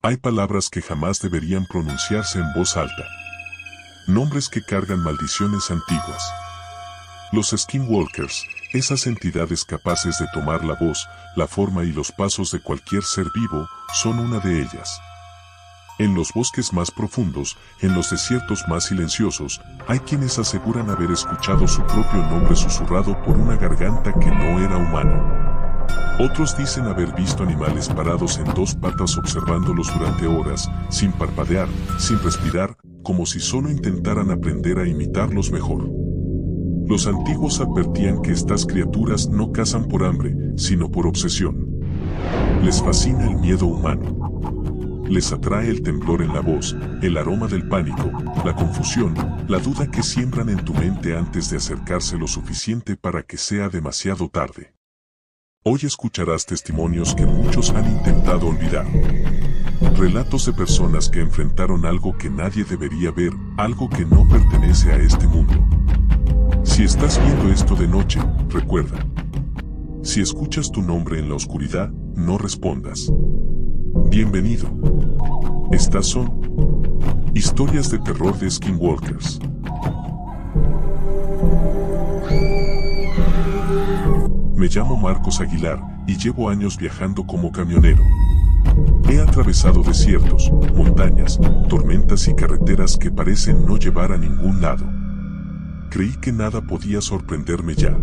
Hay palabras que jamás deberían pronunciarse en voz alta. Nombres que cargan maldiciones antiguas. Los Skinwalkers, esas entidades capaces de tomar la voz, la forma y los pasos de cualquier ser vivo, son una de ellas. En los bosques más profundos, en los desiertos más silenciosos, hay quienes aseguran haber escuchado su propio nombre susurrado por una garganta que no era humana. Otros dicen haber visto animales parados en dos patas observándolos durante horas, sin parpadear, sin respirar, como si solo intentaran aprender a imitarlos mejor. Los antiguos advertían que estas criaturas no cazan por hambre, sino por obsesión. Les fascina el miedo humano. Les atrae el temblor en la voz, el aroma del pánico, la confusión, la duda que siembran en tu mente antes de acercarse lo suficiente para que sea demasiado tarde. Hoy escucharás testimonios que muchos han intentado olvidar. Relatos de personas que enfrentaron algo que nadie debería ver, algo que no pertenece a este mundo. Si estás viendo esto de noche, recuerda. Si escuchas tu nombre en la oscuridad, no respondas. Bienvenido. Estas son historias de terror de Skinwalkers. Me llamo Marcos Aguilar y llevo años viajando como camionero. He atravesado desiertos, montañas, tormentas y carreteras que parecen no llevar a ningún lado. Creí que nada podía sorprenderme ya.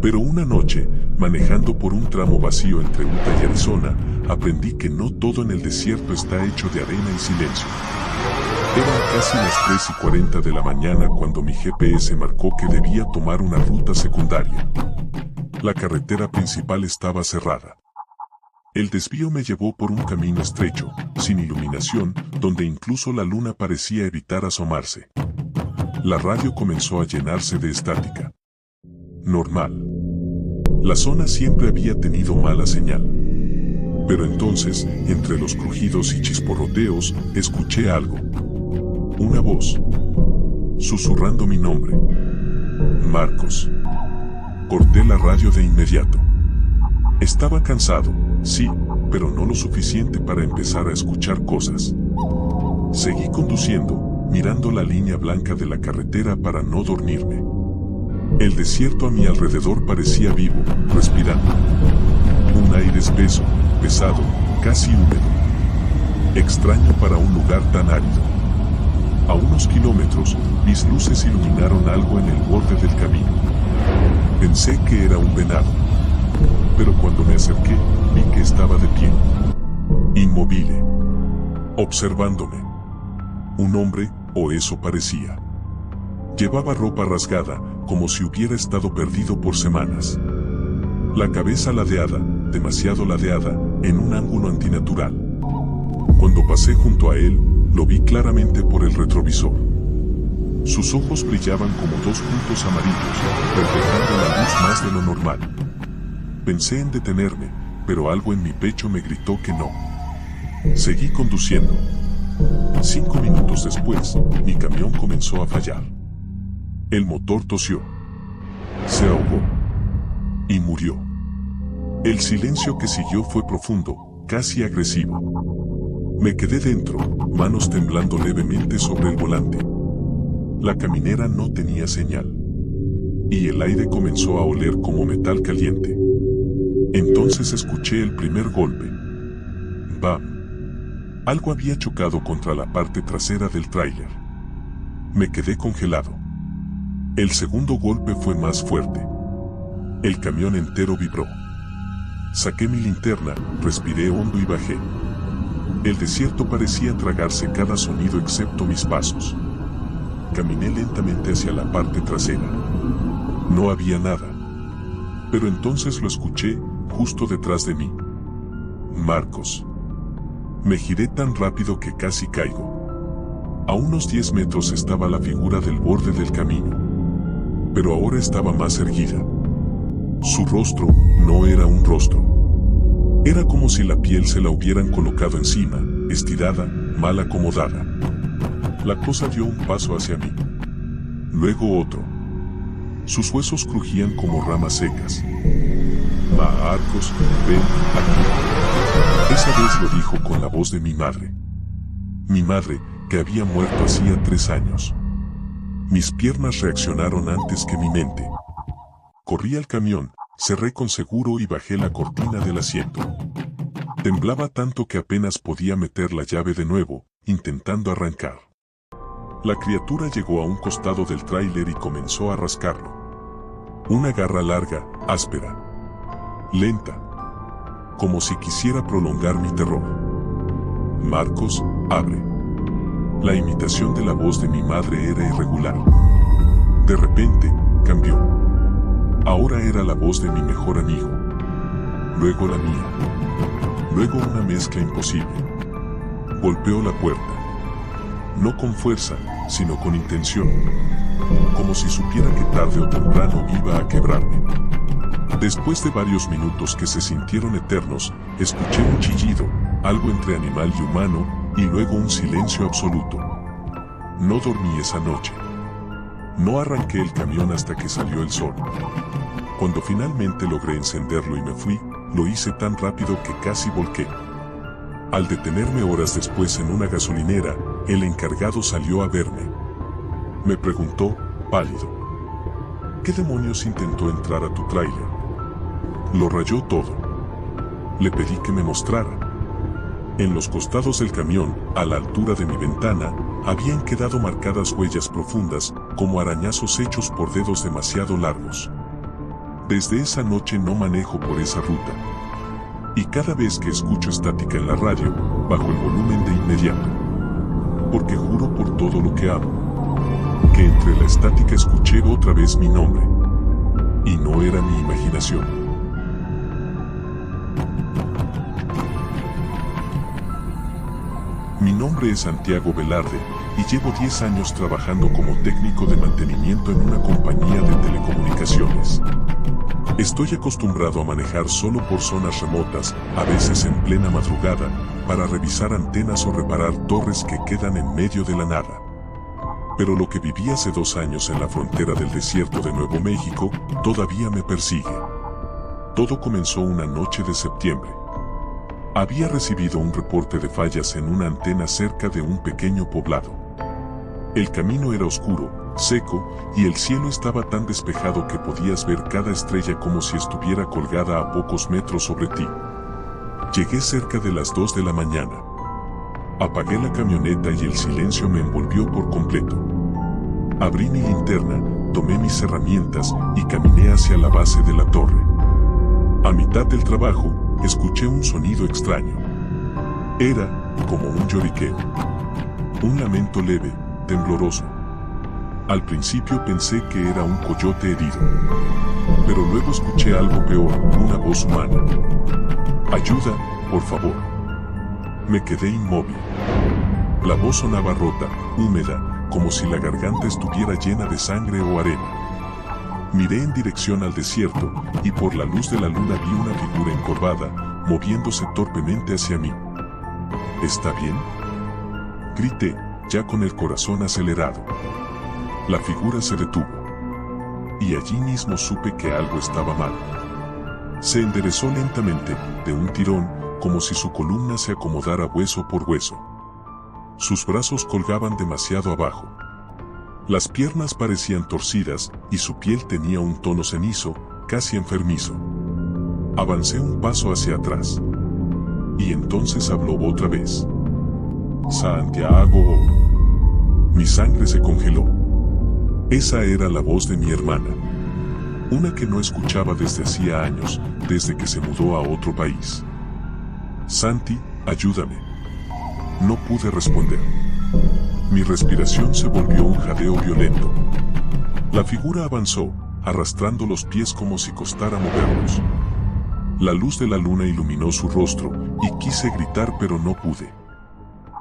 Pero una noche, manejando por un tramo vacío entre Utah y Arizona, aprendí que no todo en el desierto está hecho de arena y silencio. Eran casi las 3:40 de la mañana cuando mi GPS marcó que debía tomar una ruta secundaria. La carretera principal estaba cerrada. El desvío me llevó por un camino estrecho, sin iluminación, donde incluso la luna parecía evitar asomarse. La radio comenzó a llenarse de estática. Normal. La zona siempre había tenido mala señal. Pero entonces, entre los crujidos y chisporroteos, escuché algo. Una voz. Susurrando mi nombre. Marcos. Corté la radio de inmediato. Estaba cansado, sí, pero no lo suficiente para empezar a escuchar cosas. Seguí conduciendo, mirando la línea blanca de la carretera para no dormirme. El desierto a mi alrededor parecía vivo, respirando. Un aire espeso, pesado, casi húmedo. Extraño para un lugar tan árido. A unos kilómetros, mis luces iluminaron algo en el borde del camino. Pensé que era un venado. Pero cuando me acerqué, vi que estaba de pie. Inmóvil. Observándome. Un hombre, o eso parecía. Llevaba ropa rasgada, como si hubiera estado perdido por semanas. La cabeza ladeada, demasiado ladeada, en un ángulo antinatural. Cuando pasé junto a él, lo vi claramente por el retrovisor. Sus ojos brillaban como dos puntos amarillos, reflejando la luz más de lo normal. Pensé en detenerme, pero algo en mi pecho me gritó que no. Seguí conduciendo. 5 minutos después, mi camión comenzó a fallar. El motor tosió. Se ahogó. Y murió. El silencio que siguió fue profundo, casi agresivo. Me quedé dentro, manos temblando levemente sobre el volante. La caminera no tenía señal. Y el aire comenzó a oler como metal caliente. Entonces escuché el primer golpe. ¡Bam! Algo había chocado contra la parte trasera del tráiler. Me quedé congelado. El segundo golpe fue más fuerte. El camión entero vibró. Saqué mi linterna, respiré hondo y bajé. El desierto parecía tragarse cada sonido excepto mis pasos. Caminé lentamente hacia la parte trasera. No había nada. Pero entonces lo escuché, justo detrás de mí. Marcos. Me giré tan rápido que casi caigo. A unos 10 metros estaba la figura del borde del camino. Pero ahora estaba más erguida. Su rostro no era un rostro. Era como si la piel se la hubieran colocado encima, estirada, mal acomodada. La cosa dio un paso hacia mí. Luego otro. Sus huesos crujían como ramas secas. Marcos, ven aquí. Esa vez lo dijo con la voz de mi madre. Mi madre, que había muerto hacía 3 años. Mis piernas reaccionaron antes que mi mente. Corrí al camión, cerré con seguro y bajé la cortina del asiento. Temblaba tanto que apenas podía meter la llave de nuevo, intentando arrancar. La criatura llegó a un costado del tráiler y comenzó a rascarlo. Una garra larga, áspera, lenta, como si quisiera prolongar mi terror. Marcos, abre. La imitación de la voz de mi madre era irregular. De repente, cambió. Ahora era la voz de mi mejor amigo. Luego la mía. Luego una mezcla imposible. Golpeó la puerta. No con fuerza, sino con intención. Como si supiera que tarde o temprano iba a quebrarme. Después de varios minutos que se sintieron eternos, escuché un chillido, algo entre animal y humano, y luego un silencio absoluto. No dormí esa noche. No arranqué el camión hasta que salió el sol. Cuando finalmente logré encenderlo y me fui, lo hice tan rápido que casi volqué. Al detenerme horas después en una gasolinera, el encargado salió a verme. Me preguntó, pálido: ¿qué demonios intentó entrar a tu tráiler? Lo rayó todo. Le pedí que me mostrara. En los costados del camión, a la altura de mi ventana, habían quedado marcadas huellas profundas, como arañazos hechos por dedos demasiado largos. Desde esa noche no manejo por esa ruta. Y cada vez que escucho estática en la radio, bajo el volumen de inmediato. Porque juro por todo lo que amo, que entre la estática escuché otra vez mi nombre. Y no era mi imaginación. Mi nombre es Santiago Velarde, y llevo 10 años trabajando como técnico de mantenimiento en una compañía de telecomunicaciones. Estoy acostumbrado a manejar solo por zonas remotas, a veces en plena madrugada, para revisar antenas o reparar torres que quedan en medio de la nada. Pero lo que viví hace 2 años en la frontera del desierto de Nuevo México, todavía me persigue. Todo comenzó una noche de septiembre. Había recibido un reporte de fallas en una antena cerca de un pequeño poblado. El camino era oscuro, seco, y el cielo estaba tan despejado que podías ver cada estrella como si estuviera colgada a pocos metros sobre ti. Llegué cerca de las 2 de la mañana. Apagué la camioneta y el silencio me envolvió por completo. Abrí mi linterna, tomé mis herramientas y caminé hacia la base de la torre. A mitad del trabajo, escuché un sonido extraño. Era como un lloriqueo. Un lamento leve, tembloroso. Al principio pensé que era un coyote herido. Pero luego escuché algo peor, una voz humana. «Ayuda, por favor». Me quedé inmóvil. La voz sonaba rota, húmeda, como si la garganta estuviera llena de sangre o arena. Miré en dirección al desierto, y por la luz de la luna vi una figura encorvada, moviéndose torpemente hacia mí. «¿Está bien?», grité, ya con el corazón acelerado. La figura se detuvo. Y allí mismo supe que algo estaba mal. Se enderezó lentamente, de un tirón, como si su columna se acomodara hueso por hueso. Sus brazos colgaban demasiado abajo. Las piernas parecían torcidas, y su piel tenía un tono cenizo, casi enfermizo. Avancé un paso hacia atrás. Y entonces habló otra vez. «Santiago». Mi sangre se congeló. Esa era la voz de mi hermana. Una que no escuchaba desde hacía años, desde que se mudó a otro país. «Santi, ayúdame». No pude responder. Mi respiración se volvió un jadeo violento. La figura avanzó, arrastrando los pies como si costara moverlos. La luz de la luna iluminó su rostro, y quise gritar pero no pude.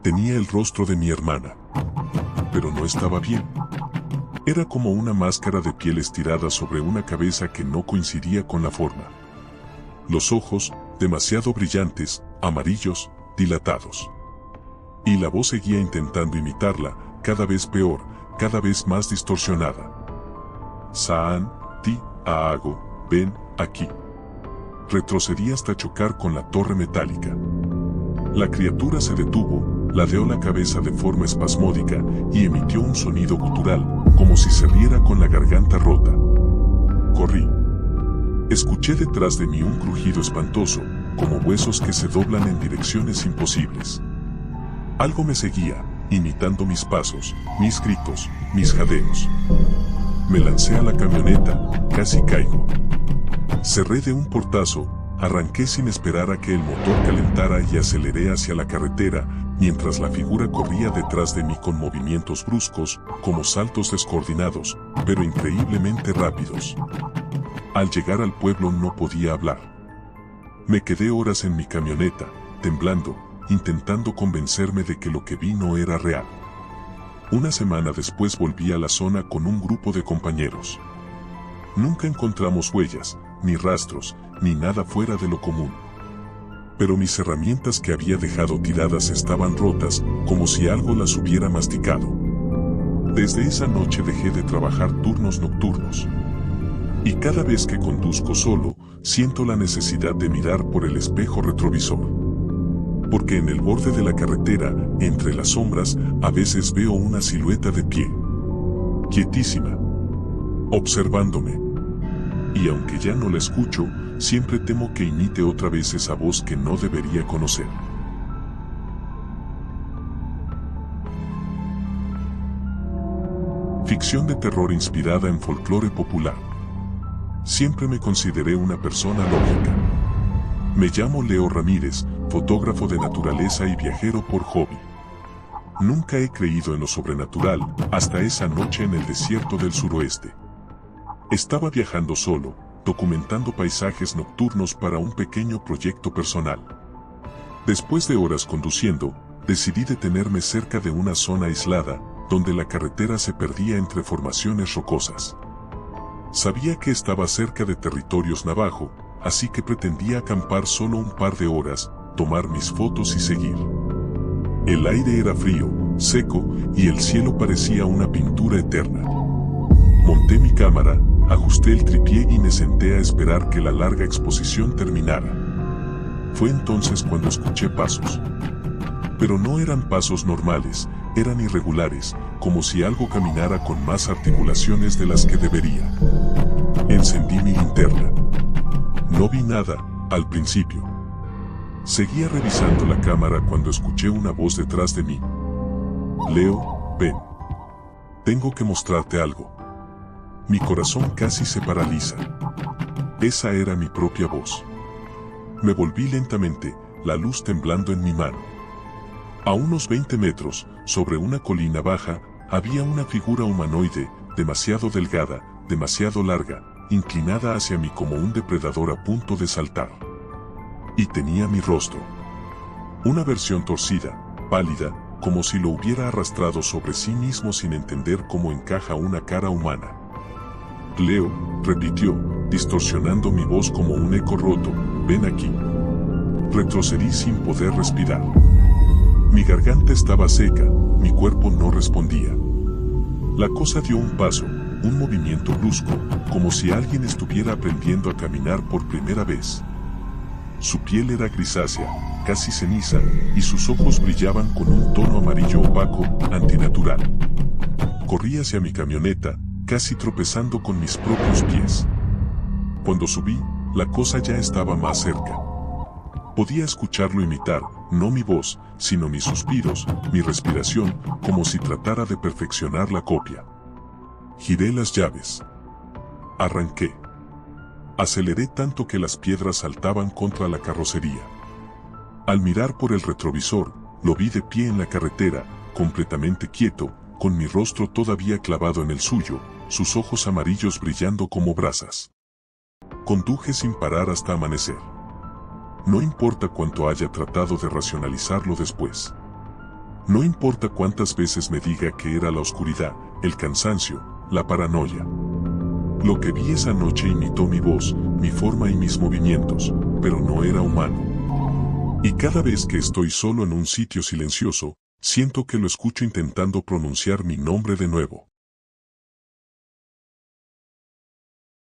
Tenía el rostro de mi hermana. Pero no estaba bien. Era como una máscara de piel estirada sobre una cabeza que no coincidía con la forma. Los ojos, demasiado brillantes, amarillos, dilatados. Y la voz seguía intentando imitarla, cada vez peor, cada vez más distorsionada. «Santiago, ven aquí». Retrocedí hasta chocar con la torre metálica. La criatura se detuvo, ladeó la cabeza de forma espasmódica y emitió un sonido gutural, como si se riera con la garganta rota. Corrí. Escuché detrás de mí un crujido espantoso, como huesos que se doblan en direcciones imposibles. Algo me seguía, imitando mis pasos, mis gritos, mis jadeos. Me lancé a la camioneta, casi caigo. Cerré de un portazo, arranqué sin esperar a que el motor calentara y aceleré hacia la carretera, mientras la figura corría detrás de mí con movimientos bruscos, como saltos descoordinados, pero increíblemente rápidos. Al llegar al pueblo no podía hablar. Me quedé horas en mi camioneta, temblando, intentando convencerme de que lo que vi no era real. Una semana después volví a la zona con un grupo de compañeros. Nunca encontramos huellas, ni rastros, ni nada fuera de lo común. Pero mis herramientas que había dejado tiradas estaban rotas, como si algo las hubiera masticado. Desde esa noche dejé de trabajar turnos nocturnos. Y cada vez que conduzco solo, siento la necesidad de mirar por el espejo retrovisor. Porque en el borde de la carretera, entre las sombras, a veces veo una silueta de pie. Quietísima. Observándome. Y aunque ya no la escucho, siempre temo que imite otra vez esa voz que no debería conocer. Ficción de terror inspirada en folclore popular. Siempre me consideré una persona lógica. Me llamo Leo Ramírez, fotógrafo de naturaleza y viajero por hobby. Nunca he creído en lo sobrenatural, hasta esa noche en el desierto del suroeste. Estaba viajando solo, documentando paisajes nocturnos para un pequeño proyecto personal. Después de horas conduciendo, decidí detenerme cerca de una zona aislada, donde la carretera se perdía entre formaciones rocosas. Sabía que estaba cerca de territorios navajo, así que pretendía acampar solo un par de horas, tomar mis fotos y seguir. El aire era frío, seco, y el cielo parecía una pintura eterna. Monté mi cámara, ajusté el trípode y me senté a esperar que la larga exposición terminara. Fue entonces cuando escuché pasos. Pero no eran pasos normales, eran irregulares, como si algo caminara con más articulaciones de las que debería. Encendí mi linterna. No vi nada, al principio. Seguía revisando la cámara cuando escuché una voz detrás de mí. Leo, ven. Tengo que mostrarte algo. Mi corazón casi se paraliza. Esa era mi propia voz. Me volví lentamente, la luz temblando en mi mano. A unos 20 metros, sobre una colina baja, había una figura humanoide, demasiado delgada, demasiado larga, inclinada hacia mí como un depredador a punto de saltar. Y tenía mi rostro. Una versión torcida, pálida, como si lo hubiera arrastrado sobre sí mismo sin entender cómo encaja una cara humana. Leo, repitió, distorsionando mi voz como un eco roto, ven aquí. Retrocedí sin poder respirar. Mi garganta estaba seca, mi cuerpo no respondía. La cosa dio un paso, un movimiento brusco, como si alguien estuviera aprendiendo a caminar por primera vez. Su piel era grisácea, casi ceniza, y sus ojos brillaban con un tono amarillo opaco, antinatural. Corrí hacia mi camioneta, casi tropezando con mis propios pies. Cuando subí, la cosa ya estaba más cerca. Podía escucharlo imitar, no mi voz, sino mis suspiros, mi respiración, como si tratara de perfeccionar la copia. Giré las llaves. Arranqué. Aceleré tanto que las piedras saltaban contra la carrocería. Al mirar por el retrovisor, lo vi de pie en la carretera, completamente quieto, con mi rostro todavía clavado en el suyo, sus ojos amarillos brillando como brasas. Conduje sin parar hasta amanecer. No importa cuánto haya tratado de racionalizarlo después. No importa cuántas veces me diga que era la oscuridad, el cansancio, la paranoia. Lo que vi esa noche imitó mi voz, mi forma y mis movimientos, pero no era humano. Y cada vez que estoy solo en un sitio silencioso, siento que lo escucho intentando pronunciar mi nombre de nuevo.